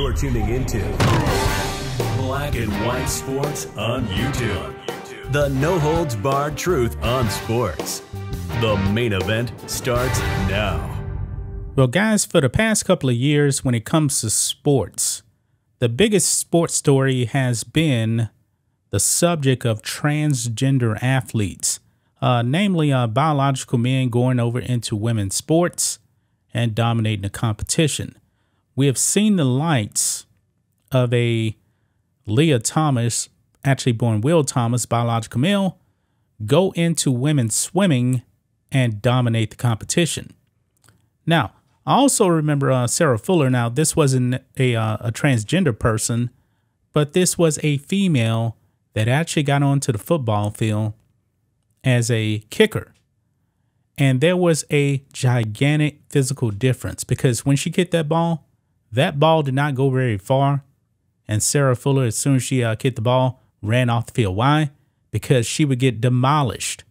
You're tuning into Black and White Sports on YouTube. The no-holds-barred truth on sports. The main event starts now. Well, guys, for the past couple of years, when it comes to sports, the biggest sports story has been the subject of transgender athletes, namely biological men going over into women's sports and dominating the competition. We have seen the likes of a Leah Thomas, actually born Will Thomas, biological male, go into women's swimming and dominate the competition. Now, I also remember Sarah Fuller. Now, this wasn't a transgender person, but this was a female that actually got onto the football field as a kicker. And there was a gigantic physical difference because when she kicked that ball did not go very far. And Sarah Fuller, as soon as she kicked the ball, ran off the field. Why? Because she would get demolished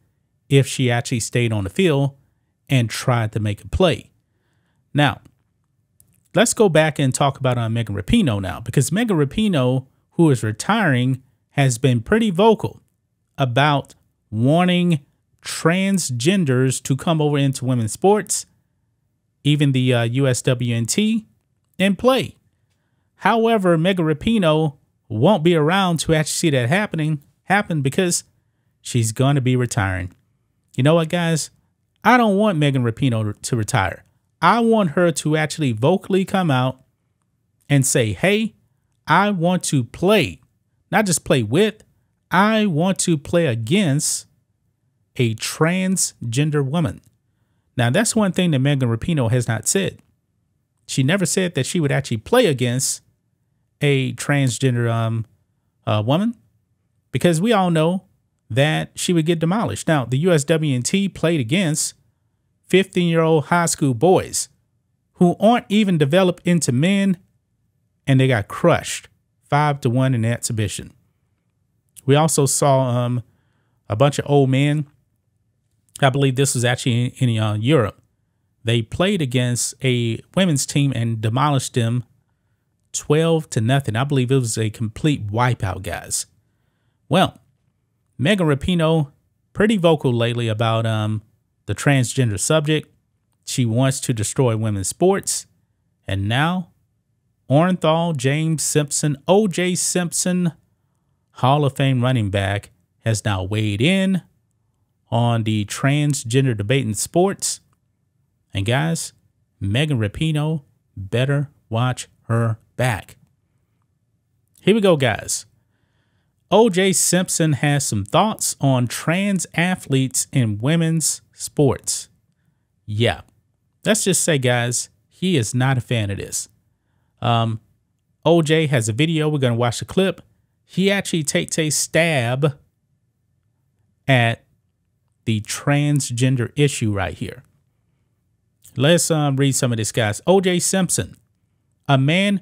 if she actually stayed on the field and tried to make a play. Now, let's go back and talk about Megan Rapinoe now, because Megan Rapinoe, who is retiring, has been pretty vocal about wanting transgenders to come over into women's sports, even the USWNT, and play. However, Megan Rapinoe won't be around to actually see that happen because she's going to be retiring. You know what, guys? I don't want Megan Rapinoe to retire. I want her to actually vocally come out and say, hey, I want to play, not just play with, I want to play against a transgender woman. Now, that's one thing that Megan Rapinoe has not said. She never said that she would actually play against a transgender woman, because we all know that she would get demolished. Now, the USWNT played against 15-year-old high school boys who aren't even developed into men, and they got crushed 5-1 in the exhibition. We also saw a bunch of old men. I believe this was actually in Europe. They played against a women's team and demolished them 12-0. I believe it was a complete wipeout, guys. Well, Megan Rapinoe, pretty vocal lately about the transgender subject. She wants to destroy women's sports. And now, Orenthal, James Simpson, O.J. Simpson, Hall of Fame running back, has now weighed in on the transgender debate in sports. And guys, Megan Rapinoe better watch her back. Here we go, guys. O.J. Simpson has some thoughts on trans athletes in women's sports. Yeah, let's just say, guys, he is not a fan of this. O.J. has a video. We're going to watch the clip. He actually takes a stab at the transgender issue right here. Let's read some of this, guys. O.J. Simpson, a man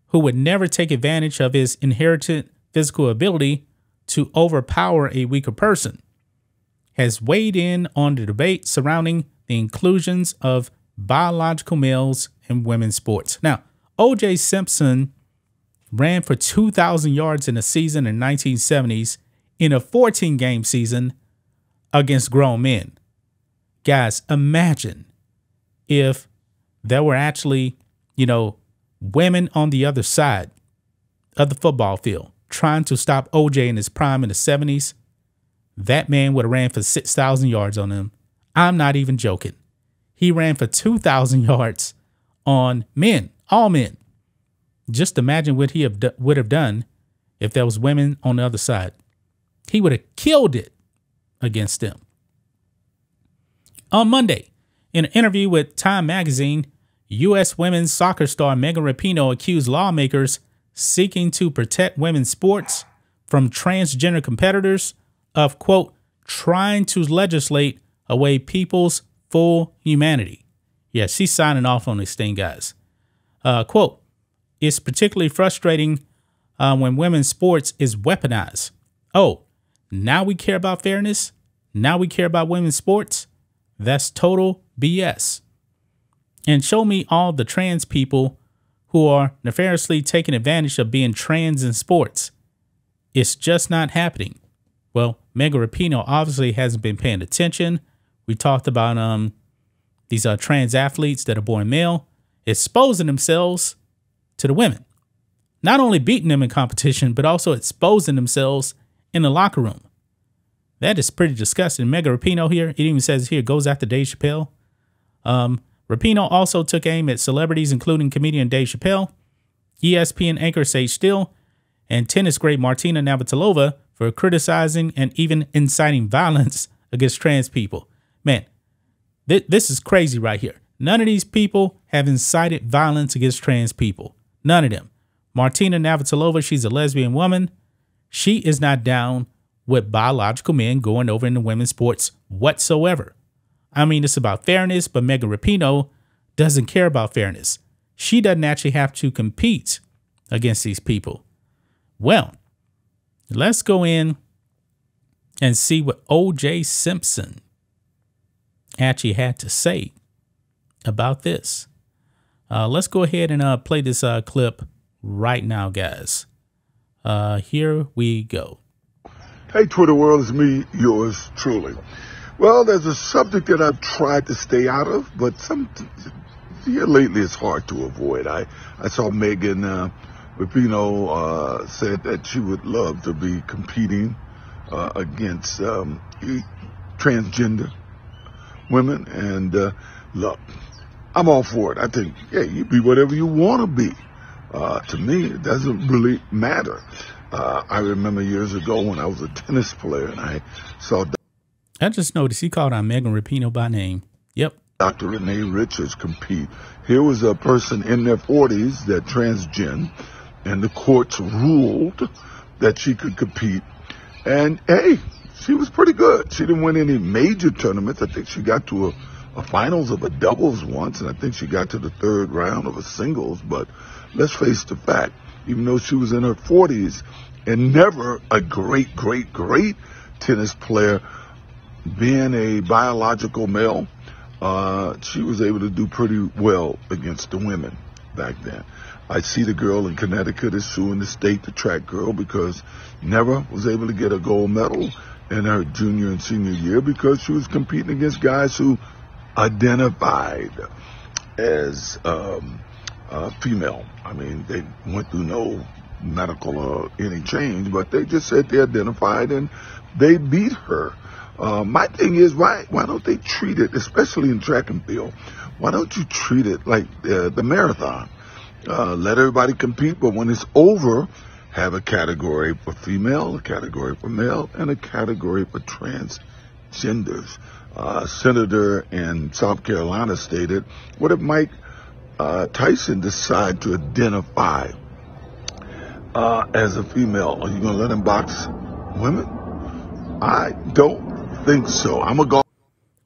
who would never take advantage of his inherited physical ability to overpower a weaker person, has weighed in on the debate surrounding the inclusions of biological males in women's sports. Now, O.J. Simpson ran for 2,000 yards in a season in the 1970s in a 14-game season against grown men. Guys, imagine if there were actually, women on the other side of the football field trying to stop O.J. in his prime in the 70s. That man would have ran for 6,000 yards on him. I'm not even joking. He ran for 2,000 yards on men, all men. Just imagine what he would have done if there was women on the other side. He would have killed it against them. On Monday, in an interview with Time magazine, U.S. women's soccer star Megan Rapinoe accused lawmakers seeking to protect women's sports from transgender competitors of, quote, trying to legislate away people's full humanity. Yeah, she's signing off on this thing, guys. Quote, it's particularly frustrating when women's sports is weaponized. Oh, now we care about fairness? Now we care about women's sports? That's total BS. And show me all the trans people who are nefariously taking advantage of being trans in sports. It's just not happening. Well, Megan Rapinoe obviously hasn't been paying attention. We talked about these trans athletes that are born male exposing themselves to the women. Not only beating them in competition, but also exposing themselves in the locker room. That is pretty disgusting. Megan Rapinoe here, it even says here, goes after Dave Chappelle. Rapinoe also took aim at celebrities, including comedian Dave Chappelle, ESPN anchor Sage Steele, and tennis great Martina Navratilova for criticizing and even inciting violence against trans people. Man, this is crazy right here. None of these people have incited violence against trans people. None of them. Martina Navratilova, she's a lesbian woman. She is not down with biological men going over into women's sports whatsoever. I mean, it's about fairness, but Megan Rapinoe doesn't care about fairness. She doesn't actually have to compete against these people. Well, let's go in and see what O.J. Simpson actually had to say about this. Let's go ahead and play this clip right now, guys. Here we go. Hey, Twitter world, it's me, yours truly. Well, there's a subject that I've tried to stay out of, but here lately it's hard to avoid. I saw Megan Rapinoe said that she would love to be competing against transgender women, and look, I'm all for it. I think, yeah, you be whatever you want to be. To me, it doesn't really matter. I remember years ago when I was a tennis player and I saw I just noticed he called out Megan Rapinoe by name. Yep. Dr. Renee Richards compete. Here was a person in their 40s that transgen, and the courts ruled that she could compete. And hey, she was pretty good. She didn't win any major tournaments. I think she got to a finals of a doubles once, and I think she got to the third round of a singles. But let's face the fact, even though she was in her 40s and never a great tennis player, being a biological male, she was able to do pretty well against the women back then. I see the girl in Connecticut is suing the state, the track girl, because never was able to get a gold medal in her junior and senior year because she was competing against guys who identified as female. I mean, they went through no medical or any change, but they just said they identified and they beat her. My thing is, why don't they treat it, especially in track and field, why don't you treat it like the marathon? Let everybody compete, but when it's over, have a category for female, a category for male, and a category for transgenders. Senator in South Carolina stated, what if Mike Tyson decide to identify as a female? Are you going to let him box women? I don't think so.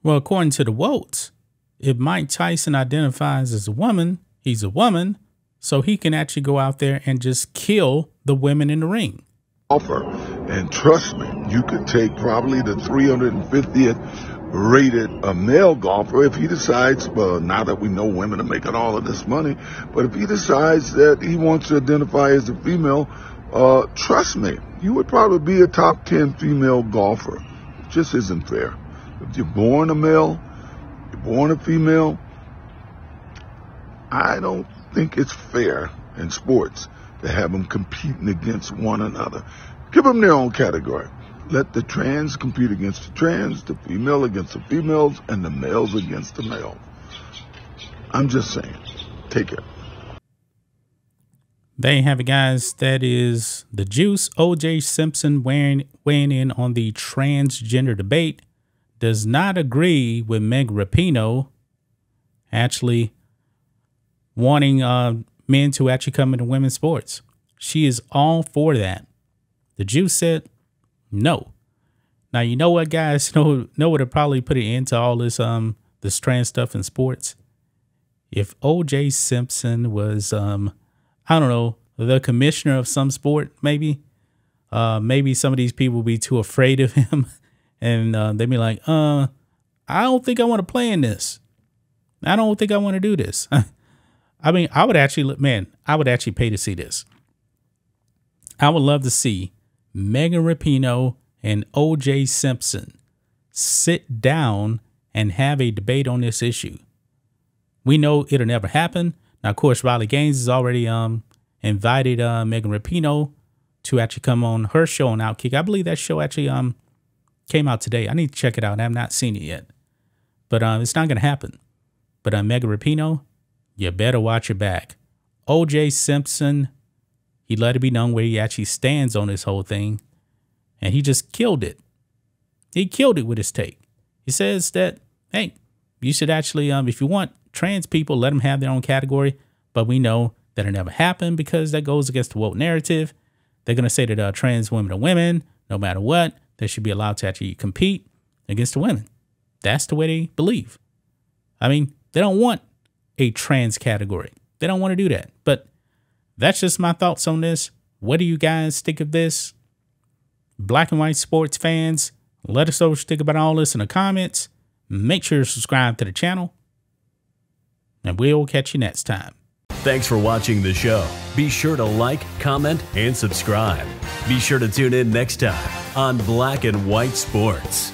Well, according to the votes, if Mike Tyson identifies as a woman, he's a woman, so he can actually go out there and just kill the women in the ring. And trust me, you could take probably the 350th rated male golfer if he decides, well, now that we know women are making all of this money, but if he decides that he wants to identify as a female, trust me, you would probably be a top 10 female golfer. It just isn't fair. If you're born a male, you're born a female, I don't think it's fair in sports to have them competing against one another. Give them their own category. Let the trans compete against the trans, the female against the females, and the males against the male. I'm just saying. Take care. There you have it, guys. That is the juice. O.J. Simpson weighing in on the transgender debate. Does not agree with Meg Rapinoe actually wanting men to actually come into women's sports. She is all for that. The juice said no. Now, you know what, guys? Know what would probably put an end to all this this trans stuff in sports? If O.J. Simpson was I don't know, the commissioner of some sport, maybe some of these people would be too afraid of him, and they'd be like, I don't think I want to play in this. I don't think I want to do this. I mean, I would actually pay to see this. I would love to see Megan Rapinoe and O.J. Simpson sit down and have a debate on this issue. We know it'll never happen. Now, of course, Riley Gaines has already invited Megan Rapinoe to actually come on her show on Outkick. I believe that show actually came out today. I need to check it out. I have not seen it yet. But it's not going to happen. But Megan Rapinoe, you better watch your back. O.J. Simpson, he let it be known where he actually stands on this whole thing. And he just killed it. He killed it with his take. He says that, hey, you should actually, if you want trans people, let them have their own category. But we know that'll never happen because that goes against the woke narrative. They're going to say that trans women are women, no matter what. They should be allowed to actually compete against the women. That's the way they believe. I mean, they don't want a trans category. They don't want to do that. But that's just my thoughts on this. What do you guys think of this? Black and white sports fans, let us know what you think about all this in the comments. Make sure to subscribe to the channel. And we'll catch you next time. Thanks for watching the show. Be sure to like, comment, and subscribe. Be sure to tune in next time on Black and White Sports.